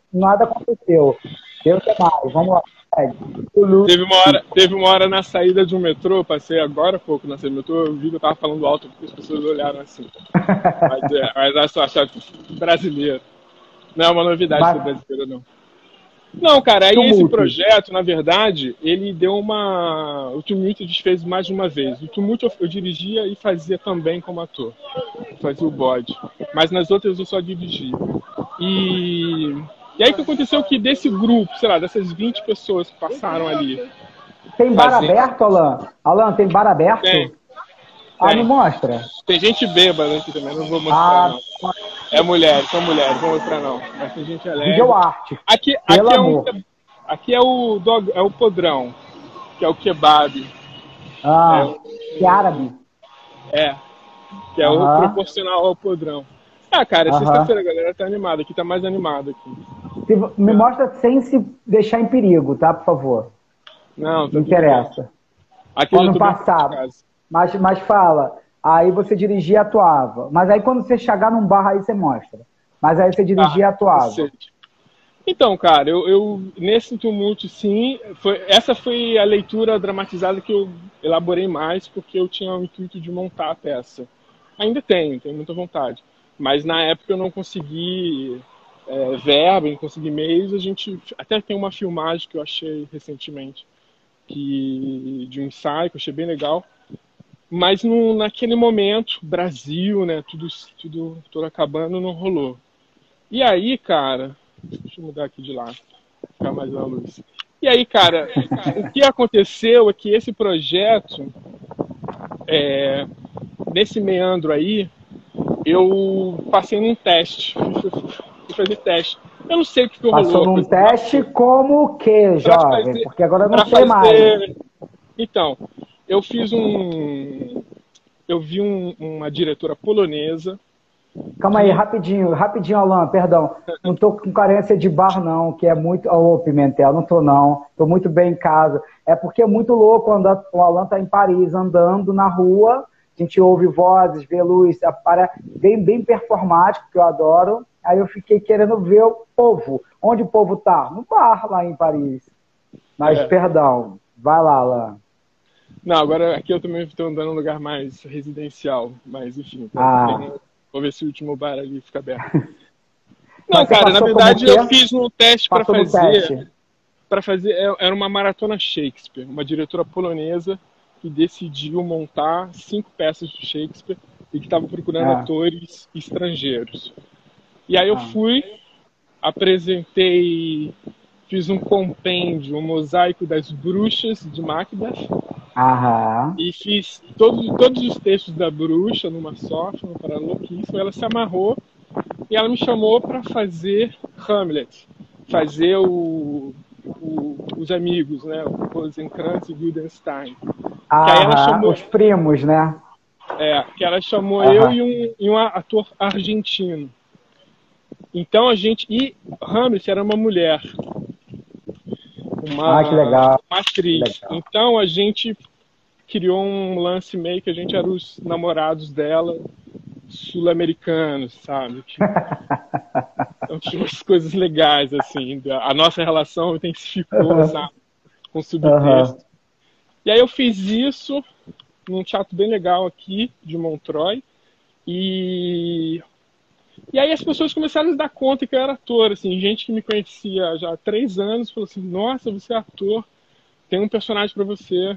aconteceu. Deus é mais, vamos lá. Teve uma hora na saída de um metrô, passei agora há pouco na saída do metrô, eu vi que eu tava falando alto porque as pessoas olharam assim. Mas acho brasileiro. Não é uma novidade ser brasileiro, não. Não, cara, aí esse projeto, na verdade, ele deu o Tumult a gente fez mais de uma vez. O Tumult eu dirigia e fazia também como ator. Fazia o bode. Mas nas outras eu só dirigia. E aí que aconteceu que desse grupo, sei lá, dessas 20 pessoas que passaram ali... Tem bar aberto, Alan? Alan, tem bar aberto? Ah, me mostra. Tem gente bêbada aqui também, não vou mostrar, não. É mulheres, são mulheres, não vou mostrar, não. Mas tem gente alegre. Video arte. Aqui aqui é o podrão, que é o kebab. Que é árabe. Que é o proporcional ao podrão. Ah, cara, sexta-feira a galera tá animada, aqui tá mais animada aqui. Me mostra sem se deixar em perigo, tá, por favor? Não, não interessa. Aqui ano passado. Mas fala, aí você dirigia e atuava. Mas aí quando você chegar num bar, aí você mostra. Mas aí você dirigia e atuava. Então, cara, eu nesse tumulto, sim, essa foi a leitura dramatizada que eu elaborei mais, porque eu tinha o intuito de montar a peça. Ainda tenho muita vontade. Mas na época eu não consegui verba, não consegui meios. A gente até tem uma filmagem que eu achei recentemente, de um ensaio, que eu achei bem legal. Mas naquele momento, Brasil, né, tudo acabando, não rolou. E aí, cara, deixa eu mudar aqui de lá, ficar mais na luz. E aí, cara, o que aconteceu é que esse projeto, nesse meandro aí, eu passei num teste, fui fazer teste. Eu não sei o que rolou. Passou num teste como o quê, jovem? Porque agora eu não sei mais. Então, eu vi uma diretora polonesa. Calma aí, rapidinho, Alan, perdão. Não tô com carência de bar, não, que é muito... Ô, Pimentel, não tô, não. Tô muito bem em casa. É porque é muito louco quando o Alan tá em Paris, andando na rua, a gente ouve vozes, vê luz, bem performático, que eu adoro. Aí eu fiquei querendo ver o povo. Onde o povo tá? No bar, lá em Paris. Mas, perdão, vai lá, Alan. Não, agora aqui eu também estou andando num lugar mais residencial, mas enfim, vou ver se o último bar ali fica aberto. Não, cara, na verdade eu fiz um teste para fazer, era uma maratona Shakespeare, uma diretora polonesa que decidiu montar 5 peças de Shakespeare e que estava procurando atores estrangeiros. E aí eu fui, apresentei, fiz um compêndio, um mosaico das bruxas de Macbeth. E fiz todos os textos da bruxa numa só, foi uma parada louquíssima. Ela se amarrou e ela me chamou para fazer Hamlet, fazer os amigos, né? O Rosencrantz e Guildenstern. Os primos, né? Que ela chamou eu e um ator argentino. Então e Hamlet era uma mulher. Que legal. Uma atriz. Legal. Então a gente criou um lance meio que a gente era os namorados dela, sul-americanos, sabe? Então tinha umas coisas legais, assim. A nossa relação intensificou, sabe? Com subtexto. E aí eu fiz isso num teatro bem legal aqui, de Montreuil. E aí as pessoas começaram a se dar conta que eu era ator, assim, gente que me conhecia já há 3 anos falou assim, nossa, você é ator, tem um personagem para você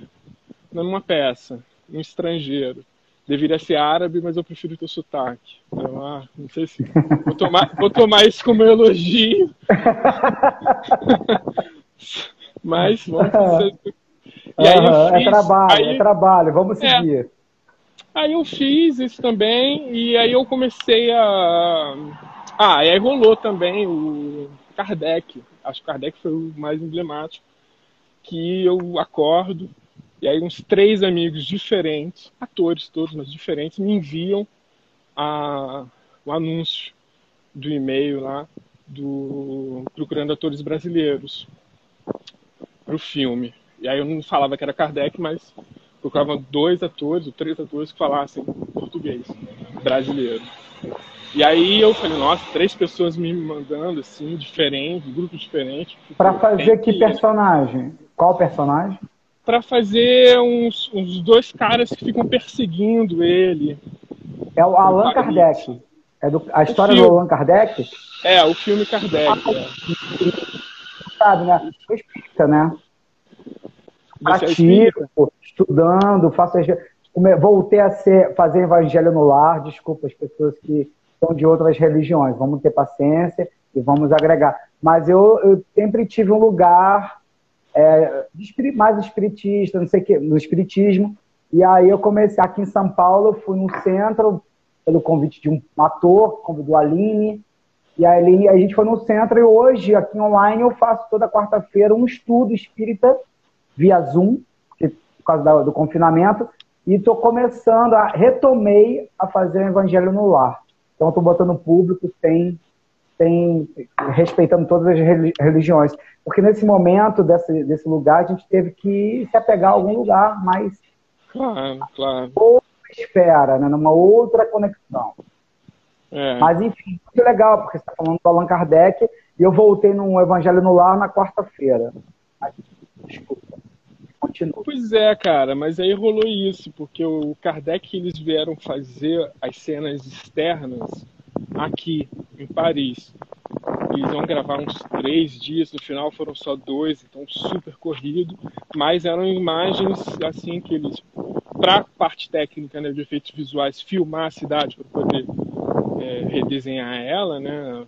numa peça, um estrangeiro. Deveria ser árabe, mas eu prefiro o teu sotaque. Eu, não sei se... Vou tomar isso como elogio. Mas vamos fazer... E aí eu fiz, é trabalho, vamos seguir. Aí eu fiz isso também, e aí eu comecei a... e aí rolou também o Kardec. Acho que o Kardec foi o mais emblemático. Que eu acordo, e aí uns 3 amigos diferentes, atores todos, mas diferentes, me enviam o anúncio do e-mail lá, procurando atores brasileiros para o filme. E aí eu não falava que era Kardec, mas procuravam 2 atores ou 3 atores que falassem português brasileiro. E aí eu falei, nossa, 3 pessoas me mandando assim, diferentes, grupos diferentes. Para fazer que personagem? Qual personagem? Para fazer uns 2 caras que ficam perseguindo ele. É o Allan Kardec. A história do Allan Kardec? O filme Kardec. Sabe, né? Respeita, né? Pratico, estudando, voltei a fazer evangelho no lar. Desculpa as pessoas que são de outras religiões. Vamos ter paciência e vamos agregar. Mas eu sempre tive um lugar mais espiritista, não sei o quê, no espiritismo. E aí eu comecei aqui em São Paulo, fui no centro, pelo convite de um ator, convidou a Aline, e aí a gente foi no centro, e hoje, aqui online, eu faço toda quarta-feira um estudo espírita via Zoom, por causa do confinamento, e estou começando, retomei a fazer o Evangelho no Lar. Então, estou botando público, respeitando todas as religiões. Porque nesse momento, desse lugar, a gente teve que se apegar a algum lugar mais... Claro, claro. Outra esfera, né? Numa outra conexão. É. Mas, enfim, muito legal, porque você está falando do Allan Kardec, e eu voltei no Evangelho no Lar na quarta-feira. Desculpa, continua. Pois é, cara, mas aí rolou isso, porque o Kardec, eles vieram fazer as cenas externas aqui, em Paris. Eles iam gravar uns 3 dias, no final foram só 2, então super corrido, mas eram imagens assim que eles, para parte técnica, né, de efeitos visuais, filmar a cidade para poder redesenhar ela, né,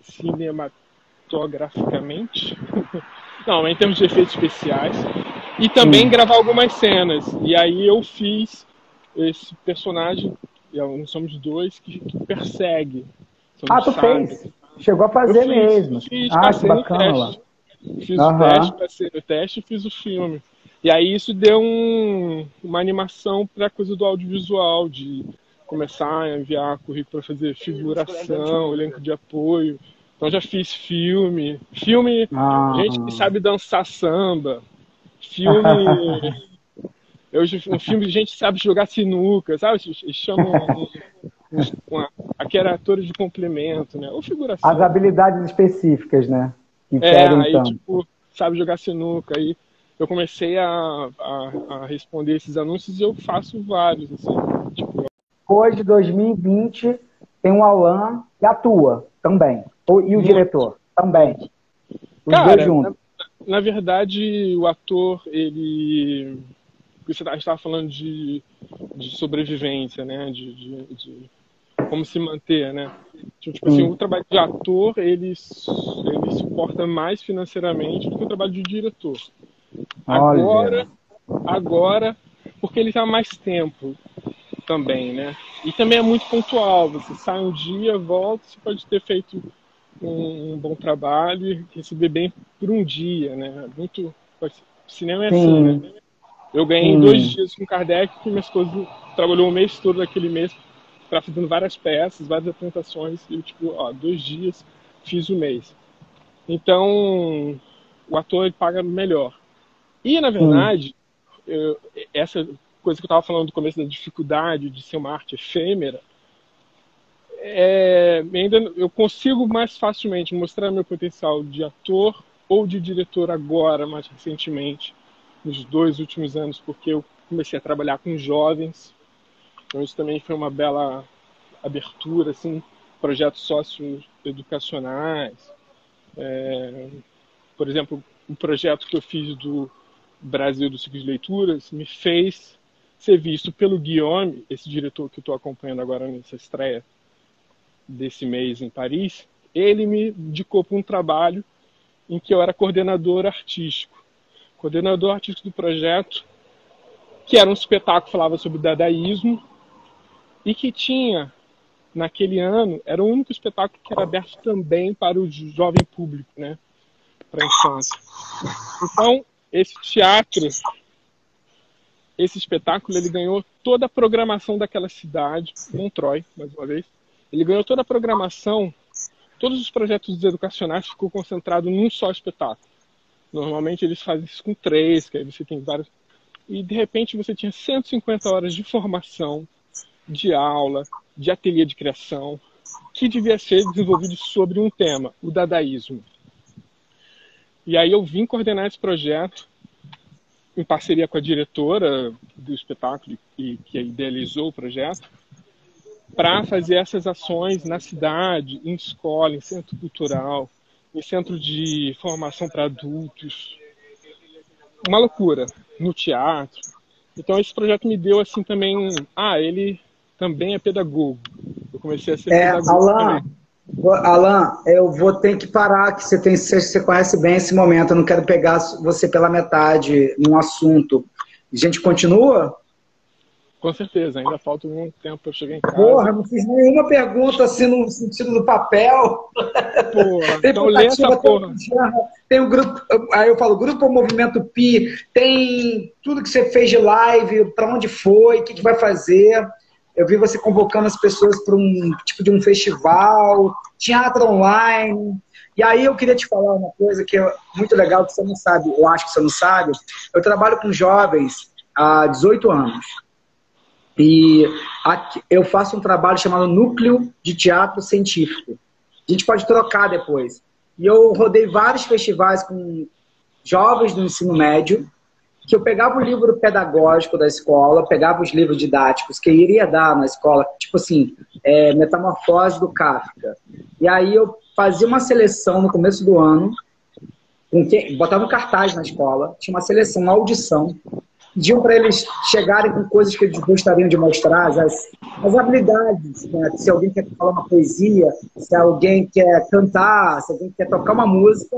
cinematograficamente, não, em termos de efeitos especiais, e também gravar algumas cenas. E aí eu fiz esse personagem, nós somos 2, que persegue. Tu fez? Chegou a fazer mesmo. Fiz, que bacana lá. Fiz o teste, passei no teste e fiz o filme. E aí isso deu uma animação para a coisa do audiovisual, de começar a enviar currículo para fazer figuração, elenco de apoio. Então já fiz filme, gente que sabe dançar samba, um filme de gente que sabe jogar sinuca, sabe? Eles chamam aqui era atores de complemento, né? Ou figuração. As habilidades específicas, né? Aí, tipo, sabe jogar sinuca. Aí eu comecei a responder esses anúncios e eu faço vários, assim. Tipo... Hoje, 2020, tem um Allan que atua também. E o diretor também. Os dois juntos. Na verdade, o ator, ele... Você estava falando de sobrevivência, né? De como se manter, né? Tipo assim, o trabalho de ator, ele suporta mais financeiramente do que o trabalho de diretor. Agora, porque ele tem mais tempo também, né? E também é muito pontual. Você sai um dia, volta, você pode ter feito um bom trabalho e receber bem por um dia, né? Muito... O cinema é assim, né? Eu ganhei 2 dias com Kardec, que minha esposa trabalhou o mês todo daquele mês, fazendo várias peças, várias apresentações, e eu, 2 dias, fiz o mês. Então, o ator ele paga melhor. E, na verdade, essa coisa que eu estava falando no começo da dificuldade de ser uma arte efêmera, eu consigo mais facilmente mostrar meu potencial de ator ou de diretor agora, mais recentemente, nos 2 últimos anos, porque eu comecei a trabalhar com jovens. Então isso também foi uma bela abertura, assim, projetos socioeducacionais. Por exemplo, um projeto que eu fiz do Brasil do Ciclo de Leituras me fez ser visto pelo Guillaume, esse diretor que eu estou acompanhando agora nessa estreia desse mês em Paris. Ele me indicou para um trabalho em que eu era coordenador artístico do projeto, que era um espetáculo que falava sobre dadaísmo e que tinha, naquele ano, era o único espetáculo que era aberto também para o jovem público, né? Para a infância. Então, esse espetáculo, ele ganhou toda a programação daquela cidade, Montreuil, mais uma vez. Ele ganhou toda a programação, todos os projetos educacionais ficou concentrado num só espetáculo. Normalmente eles fazem isso com 3, que aí você tem vários... E de repente você tinha 150 horas de formação, de aula, de ateliê de criação, que devia ser desenvolvido sobre um tema, o dadaísmo. E aí eu vim coordenar esse projeto em parceria com a diretora do espetáculo e que idealizou o projeto, para fazer essas ações na cidade, em escola, em centro cultural, em centro de formação para adultos. Uma loucura, no teatro. Então esse projeto me deu assim também... ele também é pedagogo. Eu comecei a ser pedagogo também. Allan, eu vou ter que parar, que você conhece bem esse momento, eu não quero pegar você pela metade num assunto. A gente continua? Com certeza, ainda falta um tempo para eu chegar em casa. Porra, não fiz nenhuma pergunta assim no sentido do papel. Porra, Tem então lê essa porra. Tem o grupo, aí eu falo, grupo Movimento Pi, tem tudo que você fez de live, para onde foi, o que vai fazer. Eu vi você convocando as pessoas para um tipo de um festival, teatro online. E aí eu queria te falar uma coisa que é muito legal, que você não sabe, eu acho que você não sabe. Eu trabalho com jovens há 18 anos. E aqui, eu faço um trabalho chamado Núcleo de Teatro Científico. A gente pode trocar depois. E eu rodei vários festivais com jovens do ensino médio, que eu pegava o livro pedagógico da escola, pegava os livros didáticos que eu iria dar na escola, tipo assim, Metamorfose do Kafka. E aí eu fazia uma seleção no começo do ano, botava um cartaz na escola, tinha uma seleção, uma audição, pediam para eles chegarem com coisas que eles gostariam de mostrar, as habilidades, né? Se alguém quer falar uma poesia, se alguém quer cantar, se alguém quer tocar uma música,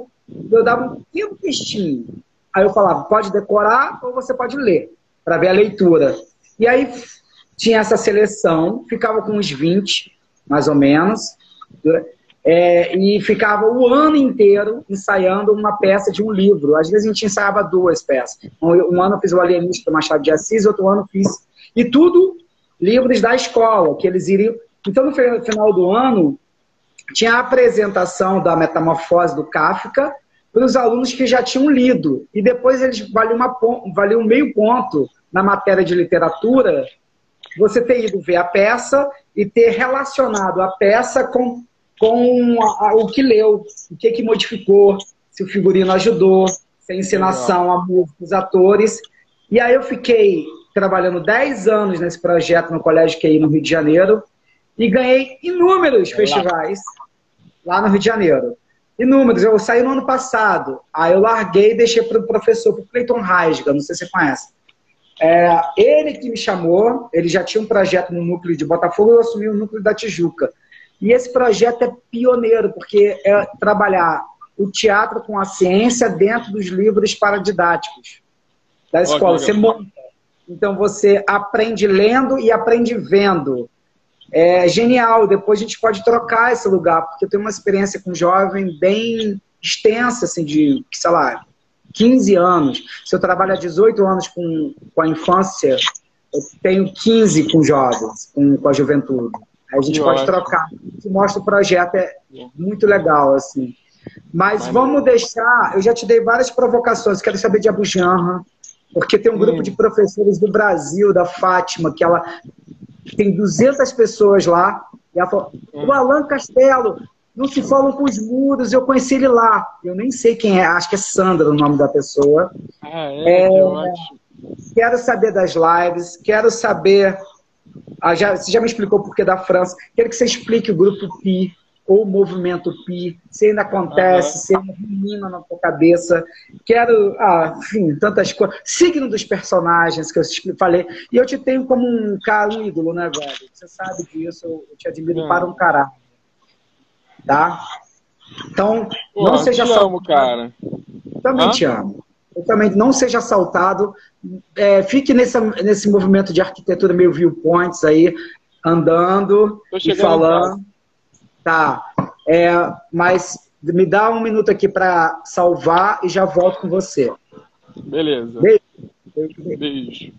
eu dava um pequeno textinho. Aí eu falava, pode decorar ou você pode ler, para ver a leitura. E aí tinha essa seleção, ficava com uns 20, mais ou menos, e ficava o ano inteiro ensaiando uma peça de um livro. Às vezes a gente ensaiava 2 peças. Um ano eu fiz o Alienista do Machado de Assis, outro ano eu fiz... E tudo livros da escola, que eles iriam... Então, no final do ano, tinha a apresentação da Metamorfose do Kafka para os alunos que já tinham lido. E depois eles valiam meio ponto na matéria de literatura, você ter ido ver a peça e ter relacionado a peça com o que leu, o que modificou, se o figurino ajudou, se a encenação, a música, os atores. E aí eu fiquei trabalhando 10 anos nesse projeto no Colégio QI no Rio de Janeiro e ganhei inúmeros festivais lá no Rio de Janeiro. Inúmeros. Eu saí no ano passado, aí eu larguei e deixei para o professor, para o Cleiton Raisga, não sei se você conhece. Ele que me chamou, ele já tinha um projeto no núcleo de Botafogo, eu assumi o núcleo da Tijuca. E esse projeto é pioneiro, porque é trabalhar o teatro com a ciência dentro dos livros paradidáticos da escola. Você monta. Então você aprende lendo e aprende vendo. É genial. Depois a gente pode trocar esse lugar, porque eu tenho uma experiência com jovem bem extensa, assim, de, sei lá, 15 anos. Se eu trabalho há 18 anos com a infância, eu tenho 15 com jovens, com a juventude. Aí a gente pode trocar. Te mostra o projeto, é muito legal, assim. Mas vamos deixar... Eu já te dei várias provocações. Quero saber de Abujamra, porque tem um grupo de professores do Brasil, da Fátima, que ela tem 200 pessoas lá. E ela falou, o Alan Castelo, não se falam com os muros, eu conheci ele lá. Eu nem sei quem é, acho que é Sandra o nome da pessoa. Quero saber das lives, quero saber... você já me explicou o porquê da França. Quero que você explique o Grupo Pi ou o Movimento Pi, se ainda acontece, se ainda rumina na tua cabeça. Quero, enfim, tantas coisas. Signo dos personagens que eu falei. E eu te tenho como um ídolo, né, velho? Você sabe disso, eu te admiro para um caralho. Tá? Então, não seja assaltado. Amo, cara. Também te amo. Eu também não seja assaltado. Fique nesse movimento de arquitetura meio viewpoints aí, andando e falando. Tá. Mas me dá um minuto aqui para salvar e já volto com você. Beleza. Beijo. Beijo.